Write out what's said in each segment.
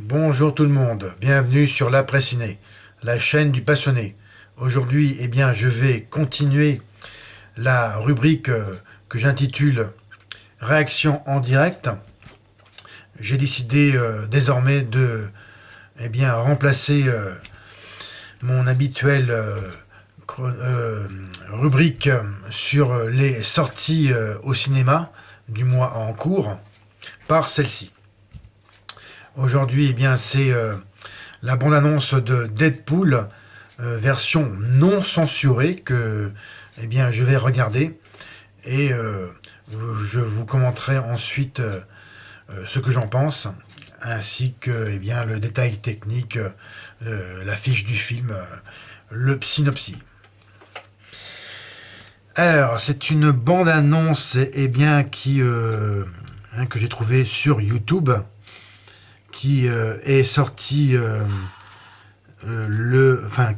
Bonjour tout le monde, bienvenue sur l'Après Ciné, la chaîne du passionné. Aujourd'hui, je vais continuer la rubrique que j'intitule Réaction en direct. J'ai décidé désormais de remplacer mon habituelle rubrique sur les sorties au cinéma du mois en cours par celle-ci. Aujourd'hui, c'est la bande-annonce de Deadpool, version non censurée, que je vais regarder. Et je vous commenterai ensuite ce que j'en pense, ainsi que le détail technique, la fiche du film, le synopsis. Alors, c'est une bande-annonce que j'ai trouvée sur YouTube, qui est sorti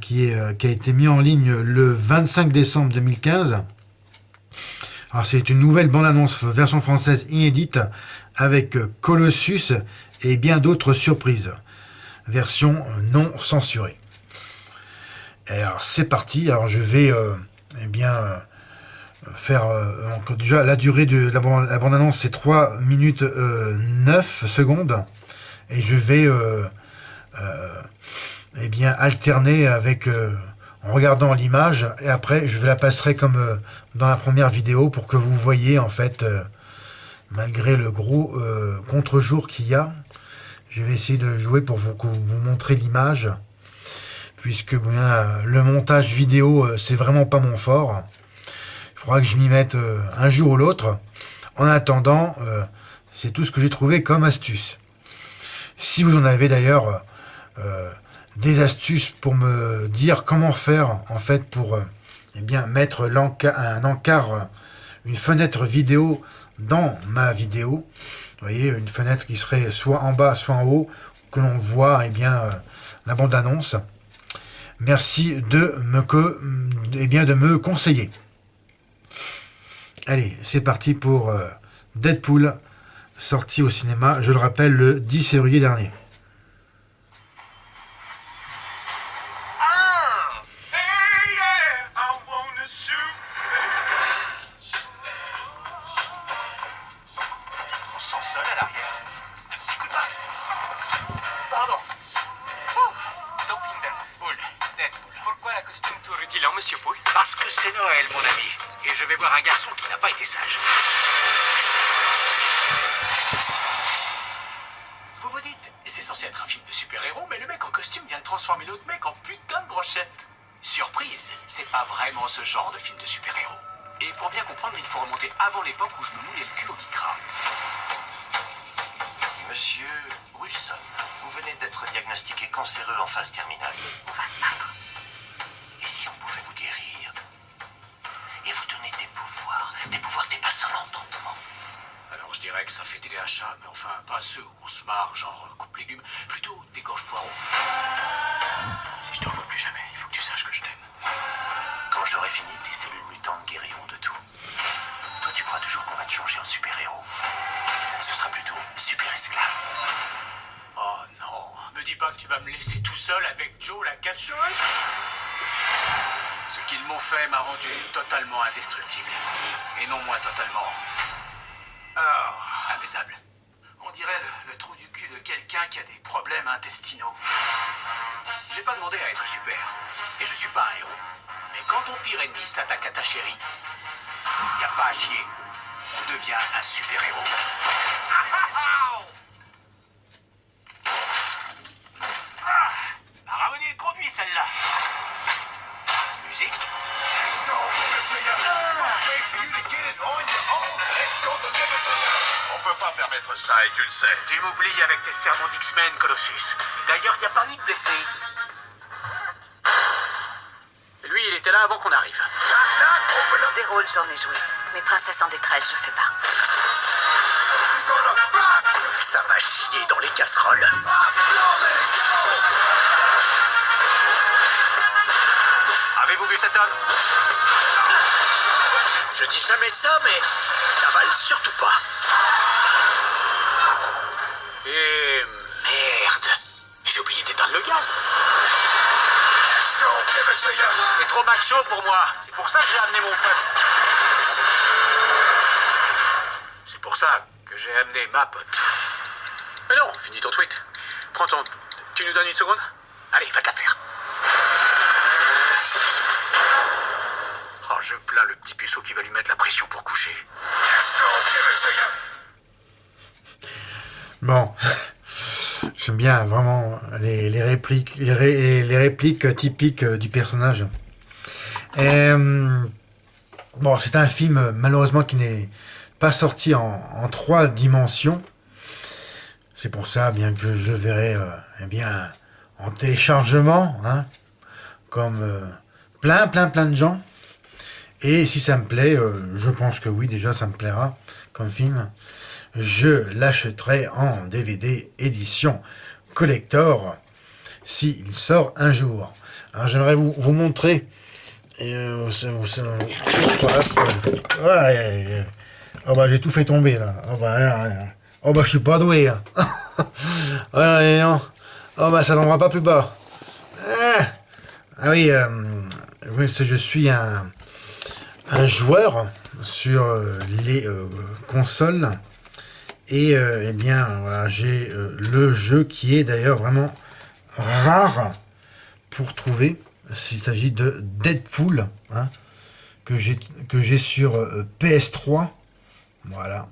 qui a été mis en ligne le 25 décembre 2015. Alors c'est une nouvelle bande-annonce version française inédite avec Colossus et bien d'autres surprises. Version non censurée. Et alors c'est parti. Alors je vais faire déjà la durée de la bande-annonce, c'est 3 minutes 9 secondes. Et je vais alterner avec en regardant l'image, et après je la passerai comme dans la première vidéo pour que vous voyez en fait malgré le gros contre-jour qu'il y a. Je vais essayer de jouer pour vous montrer l'image, puisque le montage vidéo c'est vraiment pas mon fort. Il faudra que je m'y mette un jour ou l'autre. En attendant, c'est tout ce que j'ai trouvé comme astuce. Si vous en avez d'ailleurs des astuces pour me dire comment faire en fait pour mettre un encart, une fenêtre vidéo dans ma vidéo, vous voyez, une fenêtre qui serait soit en bas soit en haut, que l'on voit la bande-annonce. Merci de me conseiller. Allez, c'est parti pour Deadpool, sorti au cinéma, je le rappelle, le 10 février dernier. On sent seul à l'arrière. Un petit coup de main. Pardon. Doping Deadpool. Pourquoi la costume tout rutilant, monsieur Pouille? Parce que c'est Noël, mon ami. Et je vais voir un garçon qui n'a pas été sage. Vous dites, c'est censé être un film de super-héros, mais le mec en costume vient de transformer l'autre mec en putain de brochette. Surprise, c'est pas vraiment ce genre de film de super-héros. Et pour bien comprendre, il faut remonter avant l'époque où je me moulais le cul au Lycra. Monsieur Wilson, vous venez d'être diagnostiqué cancéreux en phase terminale. On va se battre. Et si on pouvait vous guérir et vous donner des pouvoirs dépassant l'entendement? Alors je dirais que ça fait téléachat, mais enfin pas ceux où on se marre, genre coupe légumes, plutôt des gorges poireaux. Si je te revois plus jamais, il faut que tu saches que je t'aime. Quand j'aurai fini, tes cellules mutantes guériront de tout. Toi, tu crois toujours qu'on va te changer en super-héros. Ce sera plutôt super-esclave. Oh non, me dis pas que tu vas me laisser tout seul avec Joe la catcheuse. Ce qu'ils m'ont fait m'a rendu totalement indestructible. Et non moins totalement... imbaisable. On dirait le trou du cul de quelqu'un qui a des problèmes intestinaux. J'ai pas demandé à être super. Et je suis pas un héros. Mais quand ton pire ennemi s'attaque à ta chérie, y a pas à chier. On devient un super-héros. Ramonner le conduit, celle-là. Musique. On peut pas permettre ça et tu le sais. Tu m'oublies avec tes sermons d'X-Men, Colossus. D'ailleurs, y a pas eu de blessé. Lui, il était là avant qu'on arrive. Des rôles, j'en ai joué. Mais princesse en détresse, je fais pas. Ça va chier dans les casseroles. Avez-vous vu cet homme? Je dis jamais ça, mais n'avale surtout pas. Et merde. match chaud pour moi. C'est pour ça que j'ai amené mon pote. C'est pour ça que j'ai amené ma pote. Mais non, finis ton tweet. Prends ton... Tu nous donnes une seconde? Allez, va te la faire. Oh, je plains le petit puceau qui va lui mettre la pression pour coucher. Bon, j'aime bien vraiment les répliques, les répliques typiques du personnage. Bon, c'est un film malheureusement qui n'est pas sorti en 3 dimensions. C'est pour ça, bien que je le verrai eh bien, en téléchargement, hein, comme plein de gens. Et si ça me plaît, je pense que oui, déjà ça me plaira comme film. Je l'achèterai en DVD édition collector s'il sort un jour. Alors j'aimerais vous montrer. Oh bah j'ai tout fait tomber là. Oh bah je suis pas doué. Hein. Non. Oh bah ça tombera pas plus bas. Ah oui, je suis un joueur sur les consoles. Et eh bien, voilà, j'ai le jeu qui est d'ailleurs vraiment rare pour trouver. Il s'agit de Deadpool, hein, que j'ai sur PS3. Voilà.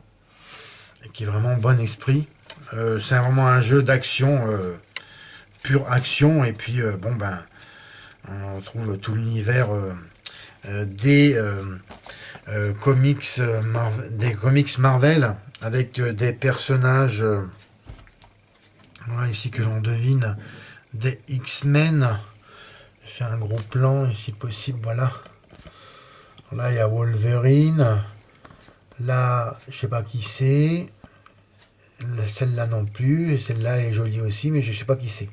Et qui est vraiment bon esprit. C'est vraiment un jeu d'action, pure action. Et puis, bon, ben, on trouve tout l'univers des comics Marvel. Avec des personnages, voilà, ici que j'en devine, des X-Men. Je fais un gros plan, ici possible, voilà. Là, il y a Wolverine. Là, je sais pas qui c'est. Celle-là non plus. Celle-là, elle est jolie aussi, mais je sais pas qui c'est.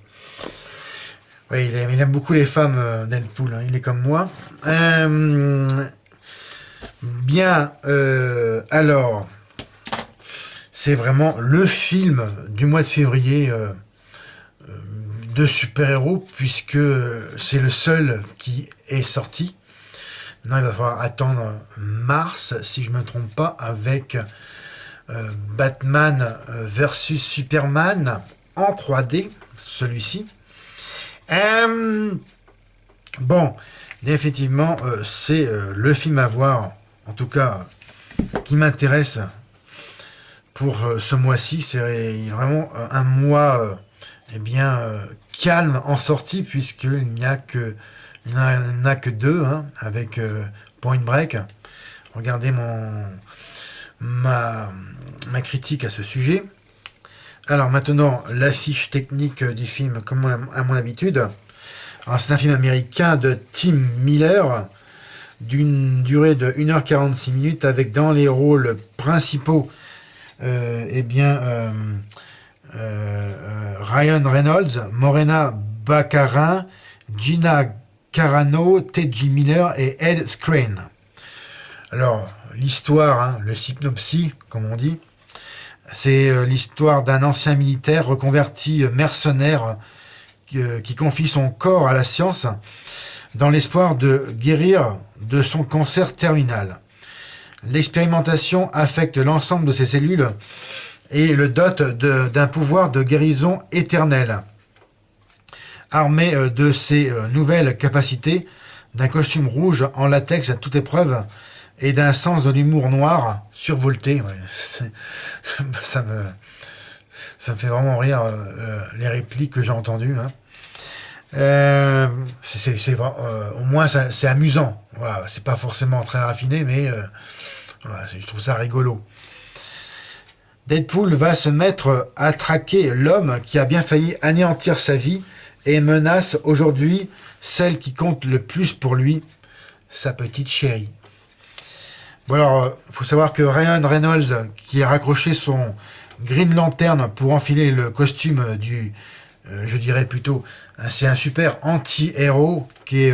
Oui, il aime beaucoup les femmes, Deadpool. Hein, il est comme moi. Bien, alors... C'est vraiment le film du mois de février de super-héros, puisque c'est le seul qui est sorti. Maintenant, il va falloir attendre mars, si je ne me trompe pas, avec Batman versus Superman en 3D, celui-ci. Bon, effectivement, c'est le film à voir, en tout cas, qui m'intéresse. Pour ce mois-ci, c'est vraiment un mois eh bien, calme en sortie, puisqu'il n'y en a que 2, hein, avec Point Break. Regardez ma critique à ce sujet. Alors maintenant, l'affiche technique du film, comme à mon habitude. Alors, c'est un film américain de Tim Miller, d'une durée de 1h46 minutes, avec dans les rôles principaux Ryan Reynolds, Morena Baccarin, Gina Carano, T.J. Miller et Ed Skrein. Alors, l'histoire, hein, le synopsis, comme on dit, c'est l'histoire d'un ancien militaire reconverti mercenaire qui confie son corps à la science dans l'espoir de guérir de son cancer terminal. L'expérimentation affecte l'ensemble de ses cellules et le dote d'un pouvoir de guérison éternel. Armé de ses nouvelles capacités, d'un costume rouge en latex à toute épreuve et d'un sens de l'humour noir survolté. Ouais, ça me fait vraiment rire les répliques que j'ai entendues. Hein. Au moins c'est amusant. Voilà, c'est pas forcément très raffiné, mais voilà, je trouve ça rigolo. Deadpool va se mettre à traquer l'homme qui a bien failli anéantir sa vie et menace aujourd'hui celle qui compte le plus pour lui, sa petite chérie. Bon alors, faut savoir que Ryan Reynolds, qui a raccroché son Green Lantern pour enfiler le costume du, je dirais plutôt, c'est un super anti-héros qui est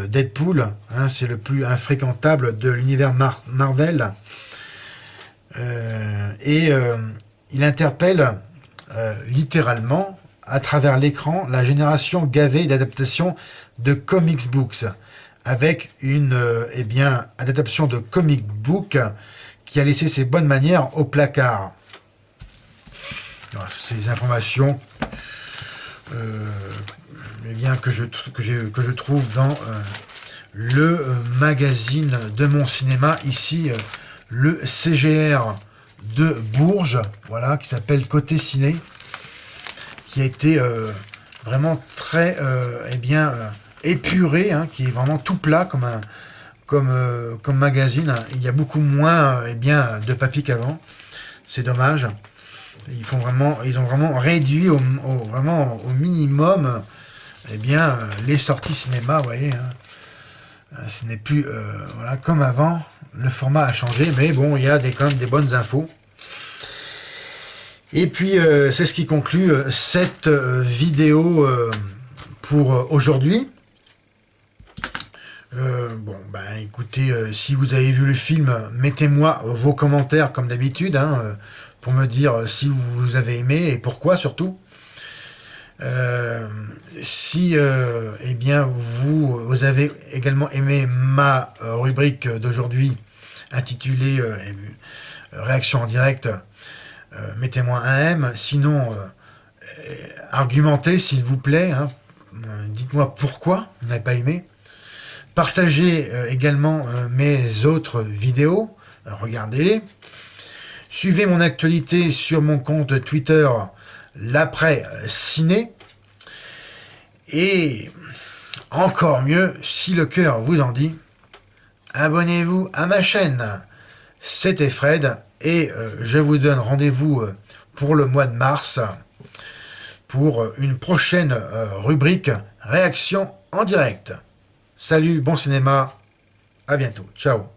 Deadpool, hein, c'est le plus infréquentable de l'univers Marvel. Il interpelle littéralement à travers l'écran la génération gavée d'adaptations de comics books, avec une adaptation de comic book qui a laissé ses bonnes manières au placard. Voilà, ces informations que je trouve dans le magazine de mon cinéma, ici le CGR de Bourges, voilà, qui s'appelle Côté Ciné, qui a été vraiment très épuré, hein, qui est vraiment tout plat comme magazine. Il y a beaucoup moins de papier qu'avant. C'est dommage. Ils ont vraiment réduit au minimum les sorties cinéma, vous voyez. Hein. Ce n'est plus comme avant. Le format a changé, mais bon, il y a quand même des bonnes infos. Et puis, c'est ce qui conclut cette vidéo pour aujourd'hui. Écoutez, si vous avez vu le film, mettez-moi vos commentaires comme d'habitude, hein, pour me dire si vous avez aimé et pourquoi surtout. Si vous avez également aimé ma rubrique d'aujourd'hui intitulée Réaction en direct, mettez-moi un M. Sinon, argumentez s'il vous plaît, hein. Dites-moi pourquoi vous n'avez pas aimé. Partagez également mes autres vidéos, regardez-les. Suivez mon actualité sur mon compte Twitter, l'après ciné. Et encore mieux, si le cœur vous en dit, abonnez-vous à ma chaîne. C'était Fred et je vous donne rendez-vous pour le mois de mars pour une prochaine rubrique Réaction en direct. Salut, bon cinéma, à bientôt, ciao.